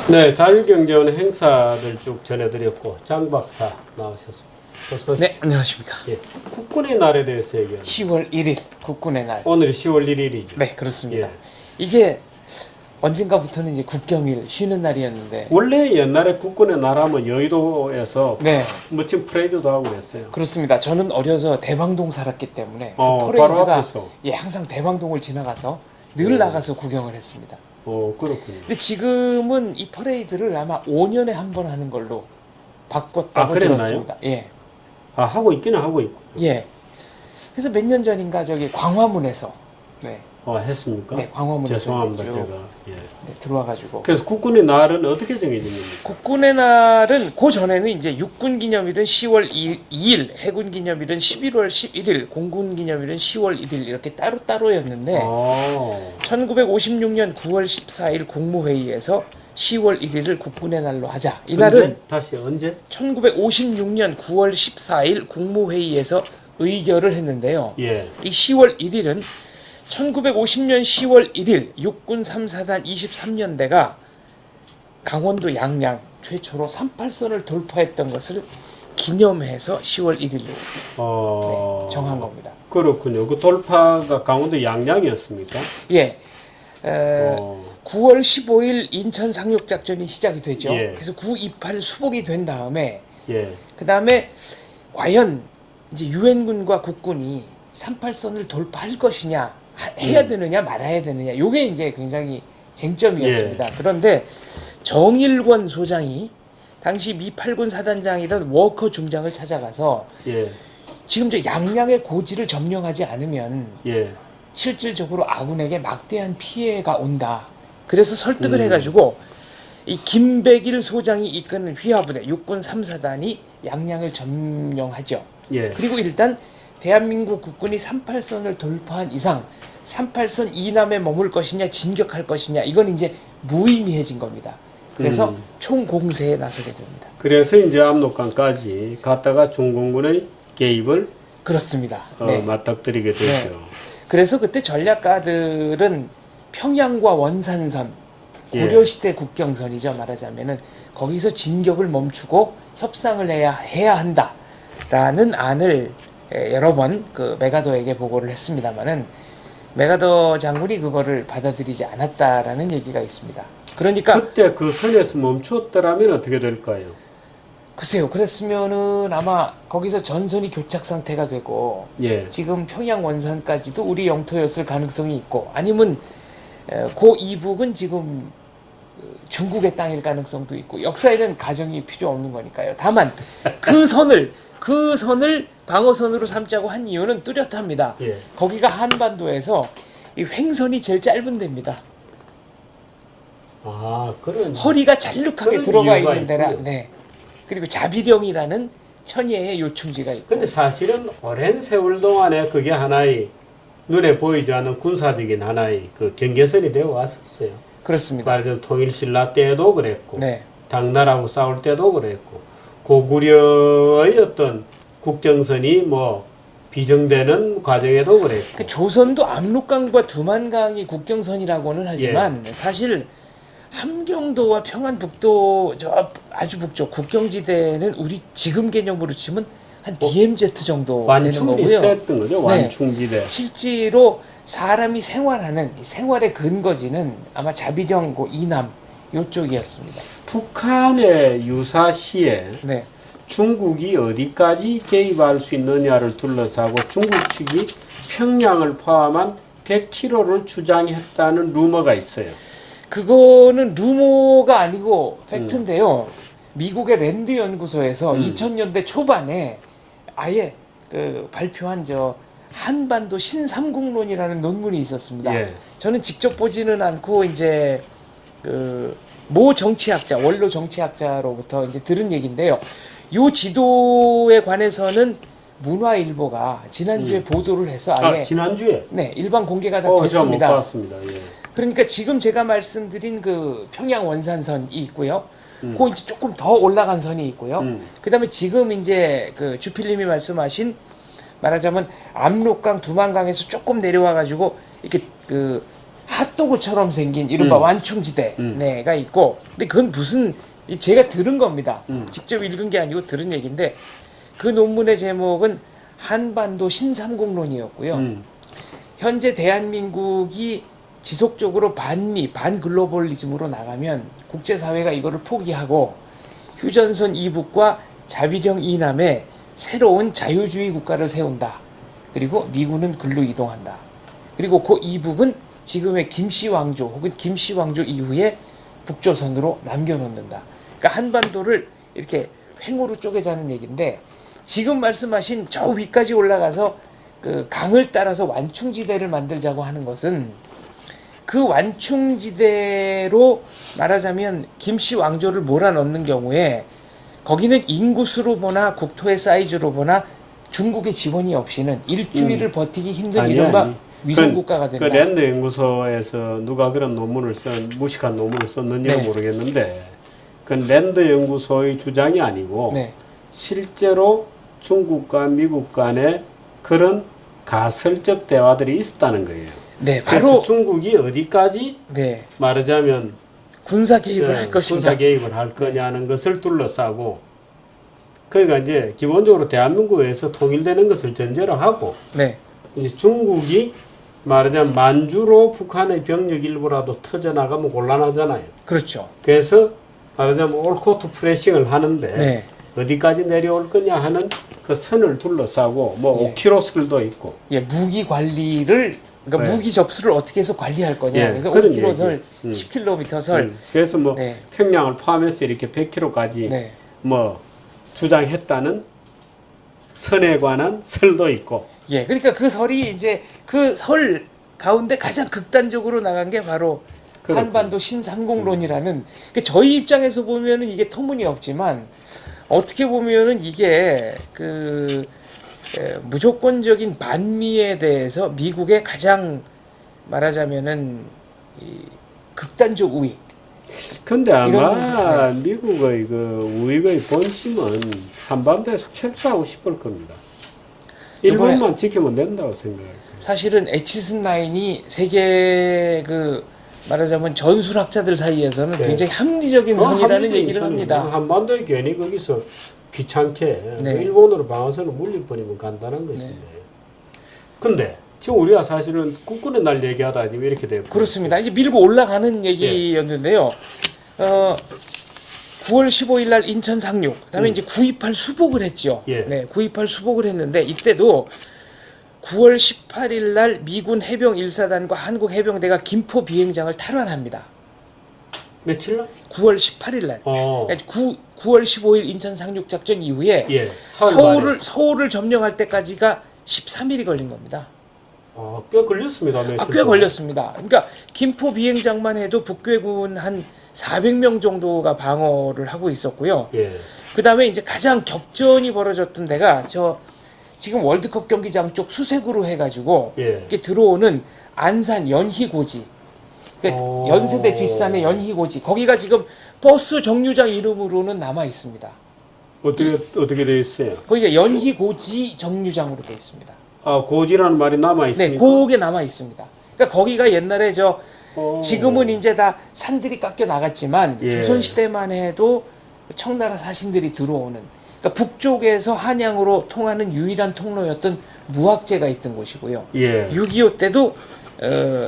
네, 자유경제원 행사를 쭉 전해드렸고 장 박사 나오셨습니다. 어서 네, 오십시오. 안녕하십니까. 예, 국군의 날에 대해서 얘기합니다. 10월 1일 국군의 날. 오늘이 10월 1일이죠. 네, 그렇습니다. 예. 이게 언젠가부터는 이제 국경일 쉬는 날이었는데. 원래 옛날에 국군의 날 하면 여의도에서 네, 멋진 프레이드도 하고 그랬어요. 그렇습니다. 저는 어려서 대방동 살았기 때문에 그 바로 퍼레이드가 앞에서. 예, 항상 대방동을 지나가서 늘 나가서 구경을 했습니다. 그렇군요. 근데 지금은 이 퍼레이드를 아마 5년에 한 번 하는 걸로 바꿨다고 그랬나요? 들었습니다. 예. 하고 있기는 하고 있고. 예. 그래서 몇 년 전인가 저기 광화문에서 네, 했습니까? 네, 광화문에서 죄송합니다, 쭉, 제가. 예. 네, 들어와가지고. 그래서 국군의 날은 어떻게 정해집니까? 국군의 날은 그 전에는 이제 육군 기념일은 10월 2일, 해군 기념일은 11월 11일, 공군 기념일은 10월 1일 이렇게 따로따로였는데 1956년 9월 14일 국무회의에서 10월 1일을 국군의 날로 하자. 이날은 다시 언제? 1956년 9월 14일 국무회의에서 의결을 했는데요. 예. 이 10월 1일은 1950년 10월 1일 육군 3사단 23년대가 강원도 양양 최초로 38선을 돌파했던 것을 기념해서 10월 1일로 네, 정한 겁니다. 그렇군요. 그 돌파가 강원도 양양이었습니까? 예. 9월 15일 인천 상륙작전이 시작이 되죠. 예. 그래서 928 수복이 된 다음에 예. 그 다음에 과연 이제 유엔군과 국군이 38선을 돌파할 것이냐 해야 되느냐 말아야 되느냐 요게 이제 굉장히 쟁점이었습니다. 예. 그런데 정일권 소장이 당시 미 8군 사단장이던 워커 중장을 찾아가서 예. 지금 저 양양의 고지를 점령하지 않으면 예. 실질적으로 아군에게 막대한 피해가 온다. 그래서 설득을 해가지고 이 김백일 소장이 이끄는 휘하부대 육군 3사단이 양양을 점령하죠. 예. 그리고 일단 대한민국 국군이 38선을 돌파한 이상 38선 이남에 머물 것이냐 진격할 것이냐 이건 이제 무의미해진 겁니다. 그래서 총공세에 나서게 됩니다. 그래서 이제 압록강까지 갔다가 중공군의 개입을 그렇습니다. 네. 맞닥뜨리게 되죠. 네. 그래서 그때 전략가들은 평양과 원산선 고려시대 국경선이죠. 말하자면은 거기서 진격을 멈추고 협상을 해야 한다라는 안을 여러 번 그 메가더에게 보고를 했습니다만은 메가더 장군이 그거를 받아들이지 않았다라는 얘기가 있습니다. 그러니까 그때 그 선에서 멈추었더라면 어떻게 될까요? 글쎄요. 그랬으면은 아마 거기서 전선이 교착 상태가 되고 예. 지금 평양 원산까지도 우리 영토였을 가능성이 있고 아니면 그 이북은 지금 중국의 땅일 가능성도 있고 역사에는 가정이 필요 없는 거니까요. 다만 그 선을 방어선으로 삼자고 한 이유는 뚜렷합니다. 예. 거기가 한반도에서 이 횡선이 제일 짧은 데입니다. 그런 허리가 잘룩하게 그런 들어가 이유가 있는 데라. 있군요. 네. 그리고 자비령이라는 천예의 요충지가 있고. 근데 사실은 오랜 세월 동안에 그게 하나의 눈에 보이지 않는 군사적인 하나의 그 경계선이 되어 왔었어요. 그렇습니다. 말하자면 통일신라 때도 그랬고 네. 당나라하고 싸울 때도 그랬고 고구려의 어떤 국정선이 뭐 비정되는 과정에도 그랬고 그 조선도 압록강과 두만강이 국경선이라고는 하지만 사실 함경도와 평안북도 저 아주 북쪽 국경지대는 우리 지금 개념으로 치면 한 DMZ 정도 되는 완충 거고요. 비슷했던 거죠. 네. 완충지대. 실제로 사람이 생활하는 이 생활의 근거지는 아마 자비령 그 이남 요쪽이었습니다. 북한의 유사시에 네. 중국이 어디까지 개입할 수 있느냐를 둘러싸고 중국 측이 평양을 포함한 100km를 주장했다는 루머가 있어요. 그거는 루머가 아니고 팩트인데요. 미국의 랜드 연구소에서 2000년대 초반에 아예 그 발표한 저 한반도 신삼국론이라는 논문이 있었습니다. 예. 저는 직접 보지는 않고 이제 그 모 정치학자, 원로 정치학자로부터 이제 들은 얘기인데요. 요 지도에 관해서는 문화일보가 지난주에 보도를 해서 아예 지난주에 네, 일반 공개가 다 제가 못 됐습니다. 봤습니다. 예. 그러니까 지금 제가 말씀드린 그 평양 원산선이 있고요. 그 이제 조금 더 올라간 선이 있고요. 그다음에 지금 이제 그 주필님이 말씀하신 말하자면 압록강, 두만강에서 조금 내려와 가지고 이렇게 그 핫도그처럼 생긴 이른바 완충지대가 있고, 근데 그건 무슨 제가 들은 겁니다. 직접 읽은 게 아니고 들은 얘기인데 그 논문의 제목은 한반도 신삼국론이었고요. 현재 대한민국이 지속적으로 반미, 반글로벌리즘으로 나가면 국제사회가 이거를 포기하고 휴전선 이북과 자비령 이남에 새로운 자유주의 국가를 세운다. 그리고 미군은 글로 이동한다. 그리고 그 이북은 지금의 김씨 왕조 혹은 김씨 왕조 이후에 북조선으로 남겨놓는다. 그러니까 한반도를 이렇게 횡으로 쪼개자는 얘기인데, 지금 말씀하신 저 위까지 올라가서 그 강을 따라서 완충지대를 만들자고 하는 것은 그 완충지대로 말하자면 김씨 왕조를 몰아넣는 경우에 거기는 인구수로 보나 국토의 사이즈로 보나 중국의 지원이 없이는 일주일을 버티기 힘든 이른바 위성국가가 된다. 그 랜드 연구소에서 누가 그런 논문을 무식한 논문을 썼는지는 네. 모르겠는데, 그 랜드 연구소의 주장이 아니고 네. 실제로 중국과 미국 간에 그런 가설적 대화들이 있었다는 거예요. 네, 그래서 바로 중국이 어디까지 네, 말하자면 군사 개입을 할 것인가. 군사 개입을 할 거냐는 것을 둘러싸고, 그러니까 이제 기본적으로 대한민국에서 통일되는 것을 전제로 하고, 네, 이제 중국이 말하자면 만주로 북한의 병력 일부라도 터져나가면 곤란하잖아요. 그렇죠. 그래서 말하자면 올코트 프레싱을 하는데 네, 어디까지 내려올 거냐 하는 그 선을 둘러싸고, 뭐 예. 5km 선도 있고. 예, 무기 관리를 그러니까 네. 무기 접수를 어떻게 해서 관리할 거냐. 예, 그래서 그런 5km 설, 얘기. 10km 설. 그래서 뭐 네. 평양을 포함해서 이렇게 100km까지 네. 뭐 주장했다는 선에 관한 설도 있고. 예, 그러니까 그 설이 이제 그 설 가운데 가장 극단적으로 나간 게 바로 그렇죠. 한반도 신삼국론이라는. 그러니까 저희 입장에서 보면은 이게 터무니없지만 어떻게 보면은 이게 그 무조건적인 반미에 대해서 미국의 가장 말하자면은 이 극단적 우익. 근데 이런 아마 미국의 그 우익의 본심은 한반도에서 철수하고 싶을 겁니다. 일본만 지키면 된다고 생각해요. 사실은 에치슨 라인이 세계 그 말하자면 전술학자들 사이에서는 네. 굉장히 합리적인 선이라는 합리적인 얘기를 선이에요. 합니다. 한반도에 괜히 거기서 귀찮게 네. 일본으로 방어선을 물리버리면 간단한 것인데. 근데 지금 우리가 사실은 국군의 날 얘기하다 지금 이렇게 되고 그렇습니다. 이제 밀고 올라가는 얘기였는데요. 9월 15일 날 인천 상륙, 그다음에 이제 9.28 수복을 했죠. 예. 네, 9.28 수복을 했는데 이때도 9월 18일 날 미군 해병 1사단과 한국 해병대가 김포 비행장을 탈환합니다. 며칠 날? 9월 18일 날. 어. 9월 15일 인천 상륙 작전 이후에 예. 사흘 만에. 서울을 점령할 때까지가 13일이 걸린 겁니다. 꽤 걸렸습니다. 며칠 꽤 동안. 걸렸습니다. 그러니까 김포 비행장만 해도 북괴군 한 400명 정도가 방어를 하고 있었고요. 예. 그다음에 이제 가장 격전이 벌어졌던 데가 저 지금 월드컵 경기장 쪽 수색으로 해가지고 예. 이렇게 들어오는 안산 연희고지, 그러니까 연세대 뒷산의 연희고지, 거기가 지금 버스 정류장 이름으로는 남아 있습니다. 어떻게 돼 있어요? 거기가 연희고지 정류장으로 되어 있습니다. 고지라는 말이 남아 있습니까? 네, 그게 남아 있습니다. 그러니까 거기가 옛날에 지금은 이제 다 산들이 깎여 나갔지만 예. 조선 시대만 해도 청나라 사신들이 들어오는, 그러니까 북쪽에서 한양으로 통하는 유일한 통로였던 무학제가 있던 곳이고요. 예. 6.25 때도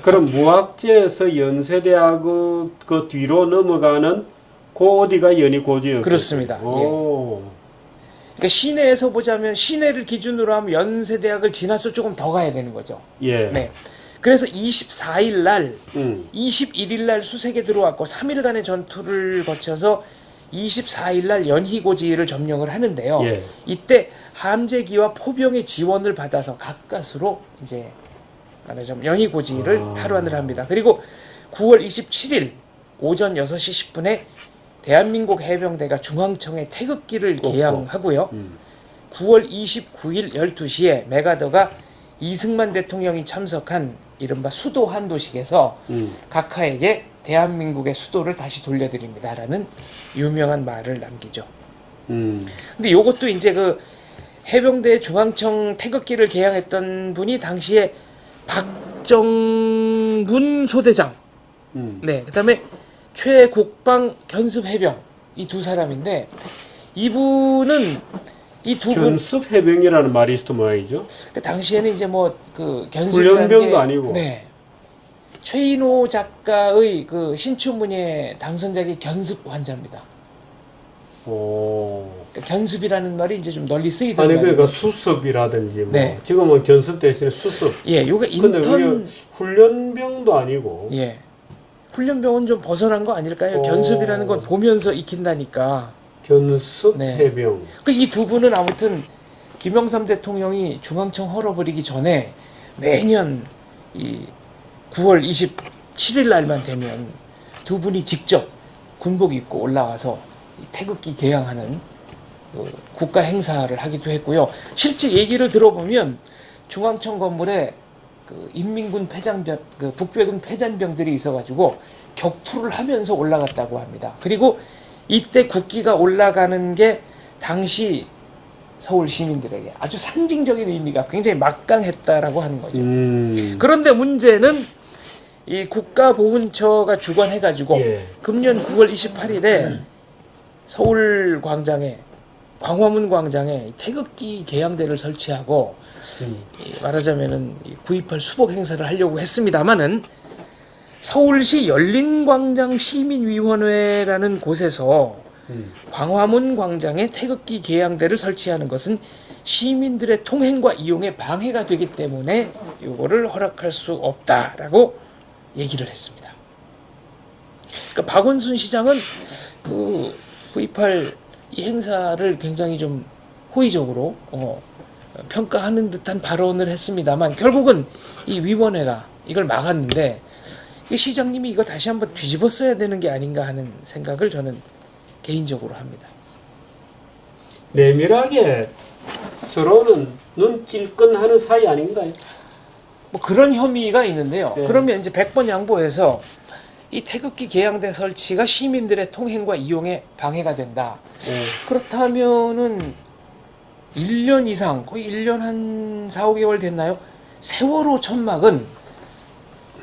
그럼 무학제에서 연세대학 그 뒤로 넘어가는 그 어디가 연희고지였겠죠? 그렇습니다. 그러니까 시내에서 보자면 시내를 기준으로 하면 연세대학을 지나서 조금 더 가야 되는 거죠. 예. 네. 그래서 24일 날, 음. 21일 날 수색에 들어왔고 3일간의 전투를 거쳐서 24일 날 연희고지를 점령을 하는데요. 예. 이때 함재기와 포병의 지원을 받아서 가까스로 이제 말하자면 연희고지를 탈환을 합니다. 그리고 9월 27일 오전 6시 10분에 대한민국 해병대가 중앙청에 태극기를 개양하고요. 9월 29일 12시에 메가더가 이승만 대통령이 참석한 이른바 수도 한도식에서 각하에게 대한민국의 수도를 다시 돌려드립니다라는 유명한 말을 남기죠. 근데 요것도 이제 그 해병대 중앙청 태극기를 개양했던 분이 당시에 박정문 소대장, 네, 그다음에 최국방 견습해병 이 두 사람인데 이분은 이 두 분 견습 해병이라는 말이 있었던 모양이죠. 그 당시에는 이제 뭐 그 견습이라는 훈련병도 게, 아니고. 네. 최인호 작가의 그 신춘문예 당선작이 견습 환자입니다. 오. 그러니까 견습이라는 말이 이제 좀 널리 쓰이던 아니 말이에요. 그러니까 수습이라든지 뭐 네. 지금은 견습 대신에 수습. 예, 요게 근데 인턴 그게 훈련병도 아니고. 예. 훈련병은 좀 벗어난 거 아닐까요? 오. 견습이라는 건 보면서 익힌다니까. 견습 네. 해병. 그 이 두 분은 아무튼 김영삼 대통령이 중앙청 헐어버리기 전에 매년 이 9월 27일 날만 되면 두 분이 직접 군복 입고 올라와서 이 태극기 개양하는 그 국가 행사를 하기도 했고요. 실제 얘기를 들어보면 중앙청 건물에 그 인민군 패장병, 그 북배군 패잔병들이 있어가지고 격투를 하면서 올라갔다고 합니다. 그리고 이때 국기가 올라가는 게 당시 서울 시민들에게 아주 상징적인 의미가 굉장히 막강했다라고 하는 거죠. 그런데 문제는 이 국가보훈처가 주관해가지고 예. 금년 9월 28일에 서울 광장에 광화문 광장에 태극기 개양대를 설치하고 말하자면은 9.28 수복 행사를 하려고 했습니다만은 서울시 열린광장 시민위원회라는 곳에서 광화문 광장에 태극기 개양대를 설치하는 것은 시민들의 통행과 이용에 방해가 되기 때문에 이거를 허락할 수 없다라고 얘기를 했습니다. 그러니까 박원순 시장은 그 9.28 이 행사를 굉장히 좀 호의적으로 평가하는 듯한 발언을 했습니다만 결국은 이 위원회가 이걸 막았는데 이 시장님이 이거 다시 한번 뒤집어 써야 되는 게 아닌가 하는 생각을 저는 개인적으로 합니다. 내밀하게 서로는 눈찔끈하는 사이 아닌가요? 뭐 그런 혐의가 있는데요. 네. 그러면 이제 100번 양보해서 이 태극기 개양대 설치가 시민들의 통행과 이용에 방해가 된다. 네. 그렇다면은 1년 이상, 거의 1년 한 4, 5개월 됐나요? 세월호 천막은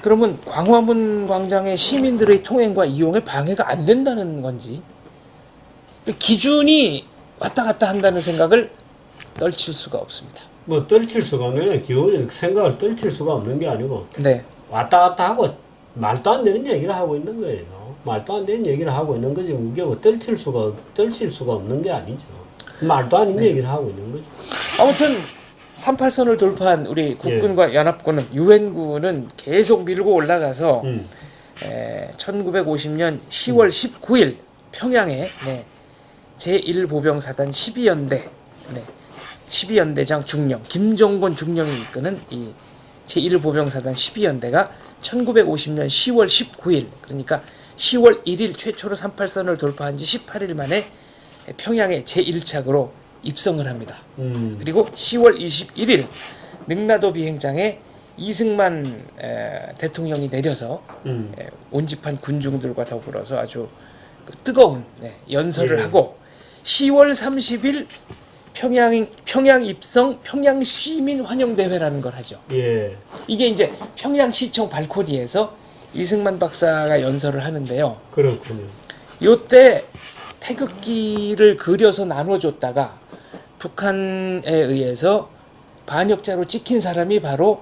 그러면 광화문 광장의 시민들의 통행과 이용에 방해가 안 된다는 건지 그 기준이 왔다 갔다 한다는 생각을 떨칠 수가 없습니다. 뭐 떨칠 수가 없네요. 기울이는 생각을 떨칠 수가 없는 게 아니고 네. 왔다 갔다 하고 말도 안 되는 얘기를 하고 있는 거예요. 말도 안 되는 얘기를 하고 있는 거지. 이게 뭐 떨칠 수가 없는 게 아니죠. 말도 아닌 얘기를 하고 있는 거죠. 아무튼 38선을 돌파한 우리 국군과 연합군은 유엔군은 계속 밀고 올라가서 1950년 10월 19일 평양에 제1보병사단 12연대 12연대장 중령 김정곤 중령이 이끄는 이 제1보병사단 12연대가 1950년 10월 19일 그러니까 10월 1일 최초로 38선을 돌파한 지 18일 만에 평양에 제1착으로 입성을 합니다. 그리고 10월 21일 능라도 비행장에 이승만 대통령이 내려서 온집한 군중들과 더불어서 아주 뜨거운 연설을 하고 10월 30일 평양 입성 평양 시민 환영 대회라는 걸 하죠. 예. 이게 이제 평양시청 발코니에서 이승만 박사가 연설을 하는데요. 그렇군요. 요때 태극기를 그려서 나눠줬다가 북한에 의해서 반역자로 찍힌 사람이 바로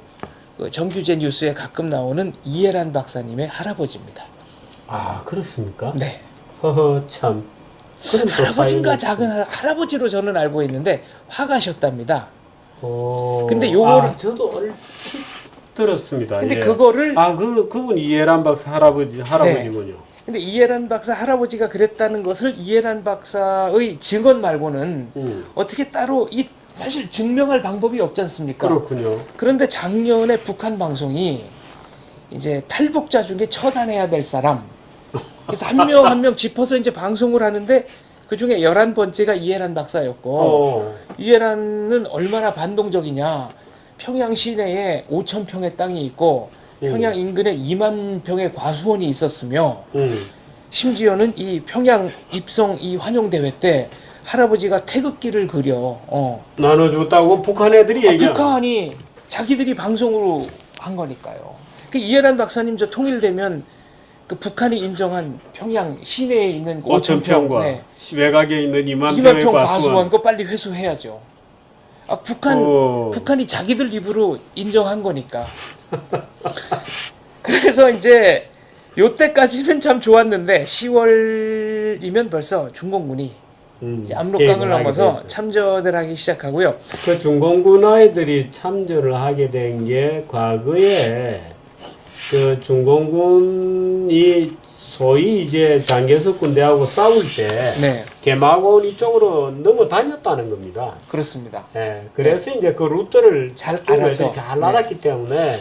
그 정규제 뉴스에 가끔 나오는 이해란 박사님의 할아버지입니다. 아 그렇습니까? 네. 허허 참. 그럼 또 할아버지인가 사연이 작은 할아버지로 저는 알고 있는데 화가셨답니다. 어. 근데 요거를 저도 얼핏 들었습니다. 근데 예. 그거를 그분 이해란 박사 할아버지군요. 근데 이해란 박사 할아버지가 그랬다는 것을 이해란 박사의 증언 말고는 어떻게 따로 사실 증명할 방법이 없지 않습니까? 그렇군요. 그런데 작년에 북한 방송이 이제 탈북자 중에 처단해야 될 사람 그래서 한 명 한 명 짚어서 이제 방송을 하는데 그 중에 11번째가 이해란 박사였고 이해란은 얼마나 반동적이냐 평양 시내에 5,000평의 땅이 있고 평양 인근에 2만 평의 과수원이 있었으며 심지어는 이 평양 입성 이 환영대회 때 할아버지가 태극기를 그려 나눠줬다고 북한 애들이 얘기하는 북한이 자기들이 방송으로 한 거니까요. 그 이해란 박사님 저 통일되면 그 북한이 인정한 평양 시내에 있는 5,000평과 네. 외곽에 있는 2만 2만 평의 평 과수원. 과수원 거 빨리 회수해야죠. 아, 북한이 자기들 입으로 인정한 거니까. 그래서 이제 요때까지는 참 좋았는데 10월이면 벌써 중공군이 이제 압록강을 개입을 하게 넘어서 됐어요. 참전을 하기 시작하고요. 그 중공군 아이들이 참전을 하게 된 게 과거에 그 중공군이 소위 이제 장개석 군대하고 싸울 때 네, 개마고원 이쪽으로 넘어 다녔다는 겁니다. 그렇습니다. 예, 그래서 이제 그 루트를 잘 쭉 알아서. 애들이 잘 알았기 때문에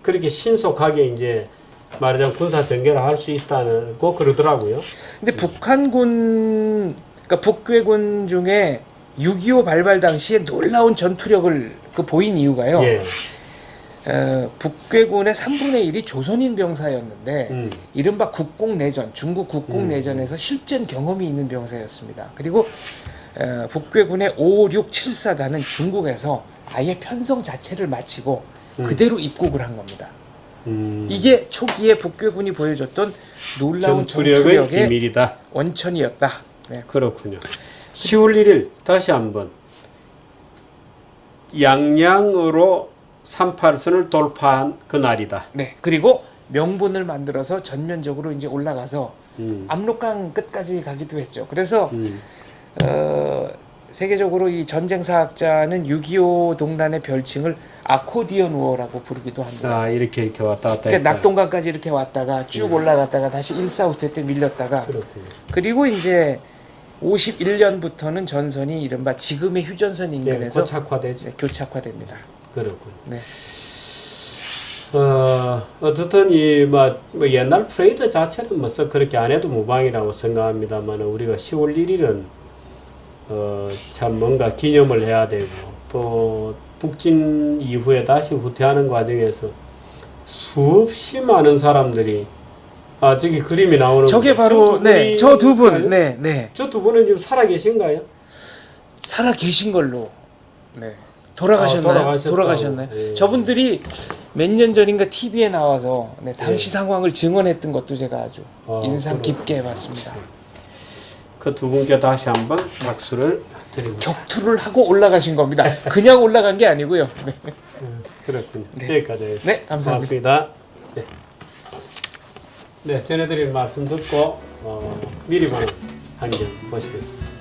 그렇게 신속하게 이제 말하자면 군사 전개를 할 수 있다고 그러더라고요. 근데 북한군, 그러니까 북괴군 중에 6.25 발발 당시에 놀라운 전투력을 그 보인 이유가요. 예. 북괴군의 3분의 1이 조선인 병사였는데 이른바 국공내전, 중국 국공내전에서 실전 경험이 있는 병사였습니다. 그리고 북괴군의 5, 6, 7사단은 중국에서 아예 편성 자체를 마치고 그대로 입국을 한 겁니다. 이게 초기에 북괴군이 보여줬던 놀라운 전투력의 전투력의 비밀이다. 원천이었다. 네. 그렇군요. 10월 1일 다시 한번 양양으로 38선을 돌파한 그 날이다. 네. 그리고 명분을 만들어서 전면적으로 이제 올라가서 압록강 끝까지 가기도 했죠. 그래서 세계적으로 이 전쟁사학자는 6.25 동란의 별칭을 아코디언 우어라고 부르기도 합니다. 아, 이렇게 왔다 갔다 그러니까 했다. 낙동강까지 이렇게 왔다가 쭉 올라갔다가 다시 일사후퇴 때 밀렸다가 그렇군요. 그리고 이제 51년부터는 전선이 이른바 지금의 휴전선 예, 인근에서 고착화되죠. 네, 교착화됩니다. 그렇군요. 네. 어떻든 뭐 옛날 프레이드 자체는 뭐 그렇게 안 해도 무방이라고 생각합니다만 우리가 10월 1일은 참 뭔가 기념을 해야 되고 또 북진 이후에 다시 후퇴하는 과정에서 수없이 많은 사람들이 저기 그림이 나오는 저게 바로 네, 저 두 분. 네, 네. 저 두 분은 지금 살아 계신가요? 살아 계신 걸로. 네. 돌아가셨나요? 돌아가셨나요? 예. 저분들이 몇 년 전인가 TV에 나와서 네, 당시 상황을 증언했던 것도 제가 아주 인상 깊게 봤습니다. 그 두 분께 다시 한번 박수를 드립니다. 격투를 하고 올라가신 겁니다. 그냥 올라간 게 아니고요. 네, 그렇군요. 네. 여기까지 하겠습니다. 네, 감사합니다. 고맙습니다. 네. 네, 전해드릴 말씀 듣고 미리 보는 환경 보시겠습니다.